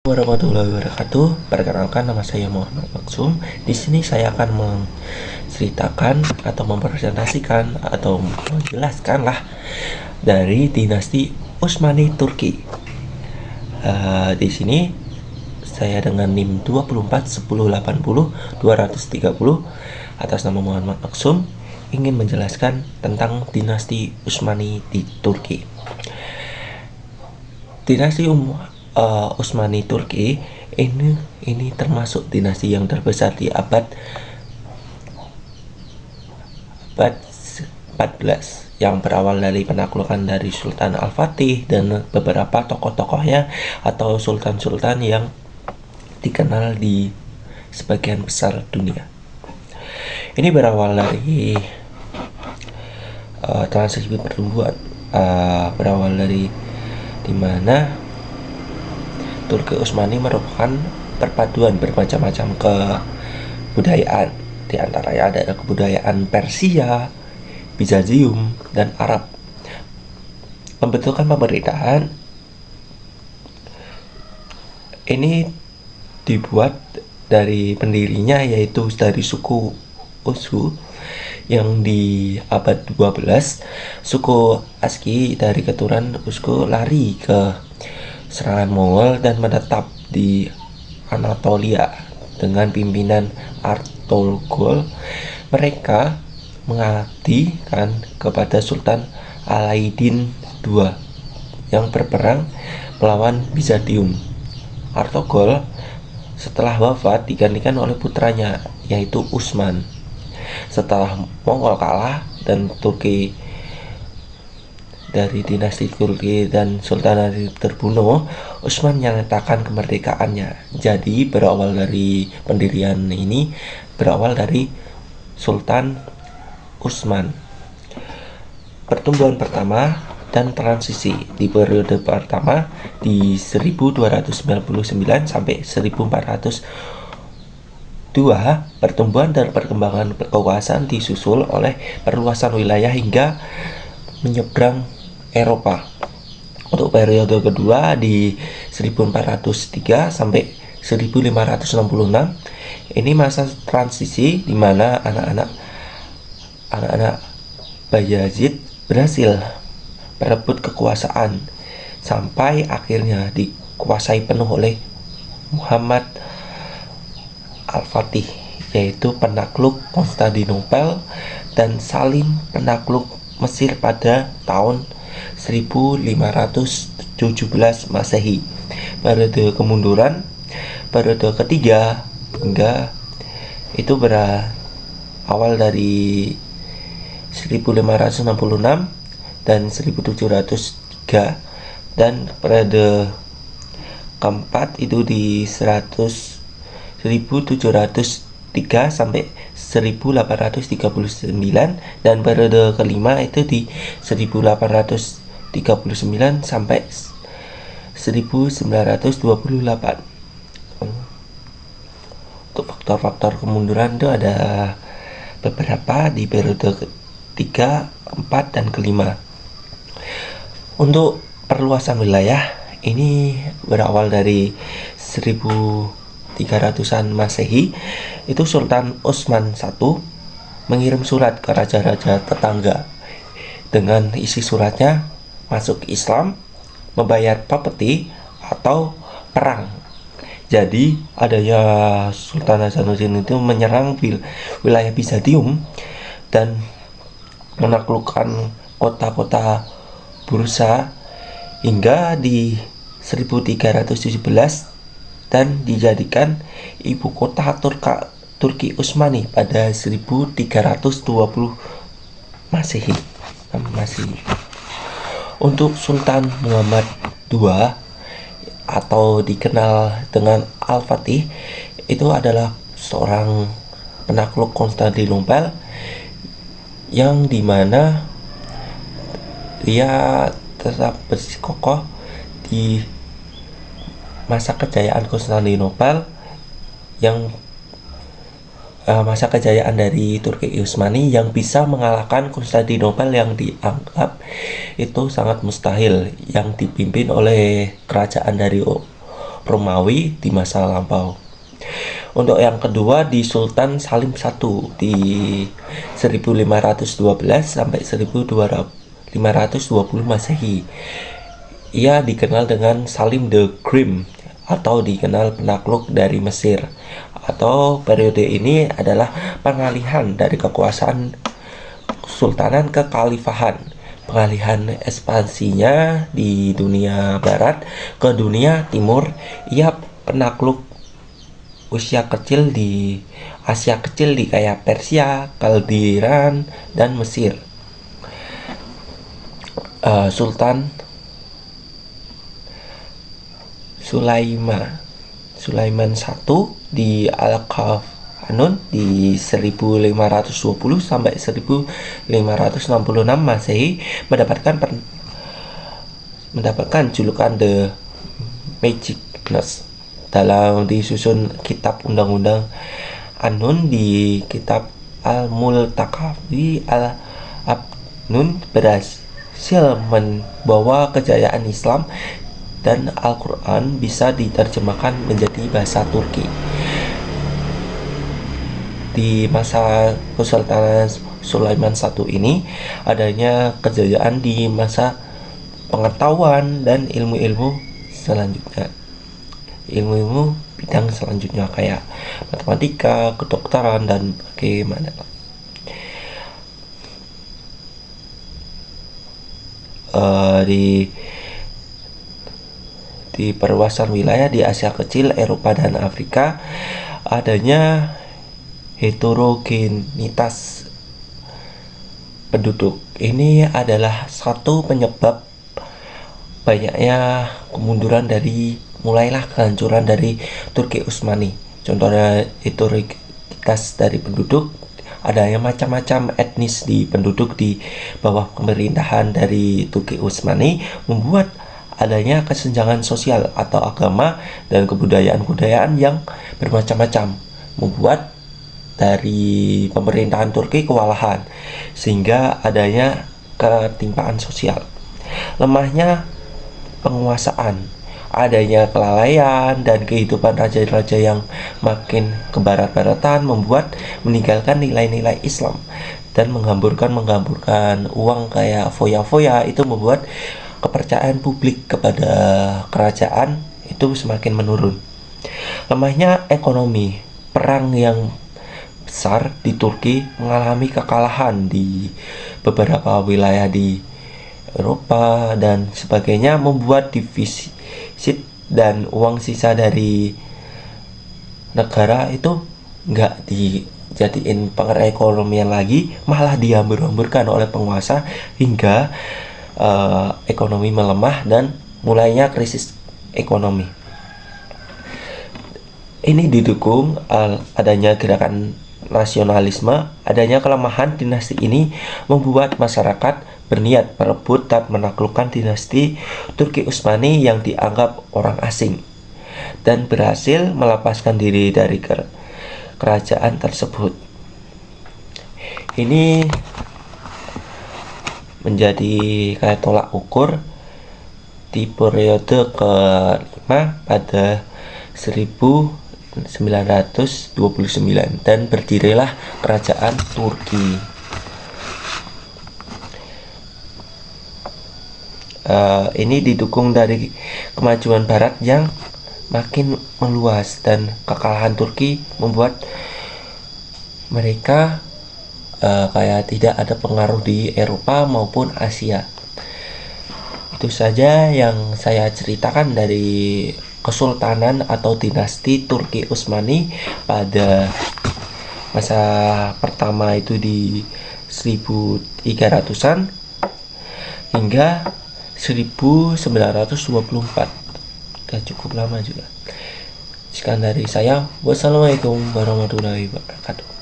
Warahmatullahi wabarakatuh. Perkenalkan, nama saya Muhammad Maksum. Di sini saya akan menceritakan atau mempresentasikan atau menjelaskan lah dari dinasti Utsmani Turki. Di sini saya dengan NIM 24 10 80 230 atas nama Muhammad Maksum ingin menjelaskan tentang dinasti Utsmani di Turki. Dinasti Utsmani Turki ini termasuk dinasti yang terbesar di abad 14 yang berawal dari penaklukan dari Sultan Al-Fatih dan beberapa tokoh-tokohnya atau sultan-sultan yang dikenal di sebagian besar dunia. Ini berawal dari transisi pertumbuhan, berawal dari dimana Turki Utsmani merupakan perpaduan bermacam-macam kebudayaan. Di antaranya ada kebudayaan Persia, Bizantium, dan Arab. Pembentukan pemerintahan ini dibuat dari pendirinya yaitu dari suku Uzgu yang di abad 12 suku Aski dari keturunan Uzgu lari ke serangan Mongol dan menetap di Anatolia dengan pimpinan Artogol. Mereka mengabdikan kepada Sultan Alaidin II yang berperang melawan Bizantium. Artogol setelah wafat digantikan oleh putranya yaitu Utsman. Setelah Mongol kalah dan Turki dari dinasti Turki dan Sultan terbunuh, Utsman menyatakan kemerdekaannya. Jadi berawal dari pendirian ini berawal dari Sultan Utsman. Pertumbuhan pertama dan transisi di periode pertama di 1299 sampai 1402, pertumbuhan dan perkembangan kekuasaan disusul oleh perluasan wilayah hingga menyeberang Eropa. Untuk periode kedua di 1403 sampai 1566 ini masa transisi di mana anak-anak Bayazid berhasil merebut kekuasaan sampai akhirnya dikuasai penuh oleh Muhammad Al-Fatih, yaitu penakluk Konstantinopel dan Salim penakluk Mesir pada tahun 1517 Masehi. Periode kemunduran periode ketiga hingga itu berawal dari 1566 dan 1703 dan periode keempat itu di 1703 sampai 1839 dan periode kelima itu di 1839 sampai 1928. Untuk faktor-faktor kemunduran itu ada beberapa di periode ketiga, keempat, dan kelima. Untuk perluasan wilayah ini berawal dari 1300-an Masehi. Itu Sultan Utsman I mengirim surat ke raja-raja tetangga dengan isi suratnya masuk Islam, membayar pepeti atau perang. Jadi adanya Sultan Hasanuddin itu menyerang wilayah Bizantium dan menaklukkan kota-kota Bursa hingga di 1317 dan dijadikan ibu kota Turki Utsmani pada 1320 Masehi. Untuk Sultan Muhammad II atau dikenal dengan Al-Fatih itu adalah seorang penakluk Konstantinopel yang dimana dia tetap bersikokoh di masa kejayaan Konstantinopel yang masa kejayaan dari Turki Utsmani yang bisa mengalahkan Konstantinopel yang dianggap itu sangat mustahil, yang dipimpin oleh kerajaan dari Romawi di masa lampau. Untuk yang kedua di Sultan Salim I di 1512 sampai 1520 Masehi. Ia dikenal dengan Salim the Grim atau dikenal penakluk dari Mesir. Atau periode ini adalah pengalihan dari kekuasaan kesultanan ke khalifahan. Pengalihan ekspansinya di dunia barat ke dunia timur. Ia penakluk Asia kecil di kayak Persia, Kaldiran, dan Mesir. Sultan Sulaiman I di Al-Qahanun di 1520 sampai 1566 Masehi mendapatkan julukan The Magic Nurse dalam disusun kitab undang-undang An-Nun. Di kitab Al-Multaqawi Al-Abnun berhasil membawa kejayaan Islam dan Al-Quran bisa diterjemahkan menjadi bahasa Turki. Di masa Kesultanan Sulaiman I ini adanya kejayaan di masa pengetahuan dan ilmu-ilmu bidang selanjutnya kayak matematika, kedokteran, dan bagaimana. Di perluasan wilayah di Asia Kecil, Eropa, dan Afrika adanya heterogenitas penduduk. Ini adalah satu penyebab banyaknya kemunduran mulailah kehancuran dari Turki Utsmani. Contohnya heterogenitas dari penduduk, adanya macam-macam etnis di penduduk di bawah pemerintahan dari Turki Utsmani membuat adanya kesenjangan sosial atau agama dan kebudayaan-kebudayaan yang bermacam-macam, membuat dari pemerintahan Turki kewalahan sehingga adanya ketimpaan sosial. Lemahnya penguasaan, adanya kelalaian dan kehidupan raja-raja yang makin kebarat-baratan membuat meninggalkan nilai-nilai Islam dan menghamburkan uang kayak foya-foya. Itu membuat kepercayaan publik kepada kerajaan itu semakin menurun. Lemahnya ekonomi, perang yang besar di Turki mengalami kekalahan di beberapa wilayah di Eropa dan sebagainya, membuat defisit dan uang sisa dari negara itu nggak dijadiin perekonomian lagi, malah dihambur-hamburkan oleh penguasa hingga ekonomi melemah dan mulainya krisis ekonomi. Ini didukung adanya gerakan nasionalisme. Adanya kelemahan dinasti ini membuat masyarakat berniat merebut dan menaklukkan dinasti Turki Utsmani yang dianggap orang asing dan berhasil melepaskan diri dari kerajaan tersebut. Ini menjadi kayak tolak ukur di periode ke-5 pada 1929 dan berdirilah kerajaan Turki. Ini didukung dari kemajuan Barat yang makin meluas dan kekalahan Turki membuat mereka kayak tidak ada pengaruh di Eropa maupun Asia. Itu saja yang saya ceritakan dari Kesultanan atau dinasti Turki Utsmani pada masa pertama itu di 1300-an hingga 1924. Udah cukup lama juga. Sekian dari saya. Wassalamualaikum warahmatullahi wabarakatuh.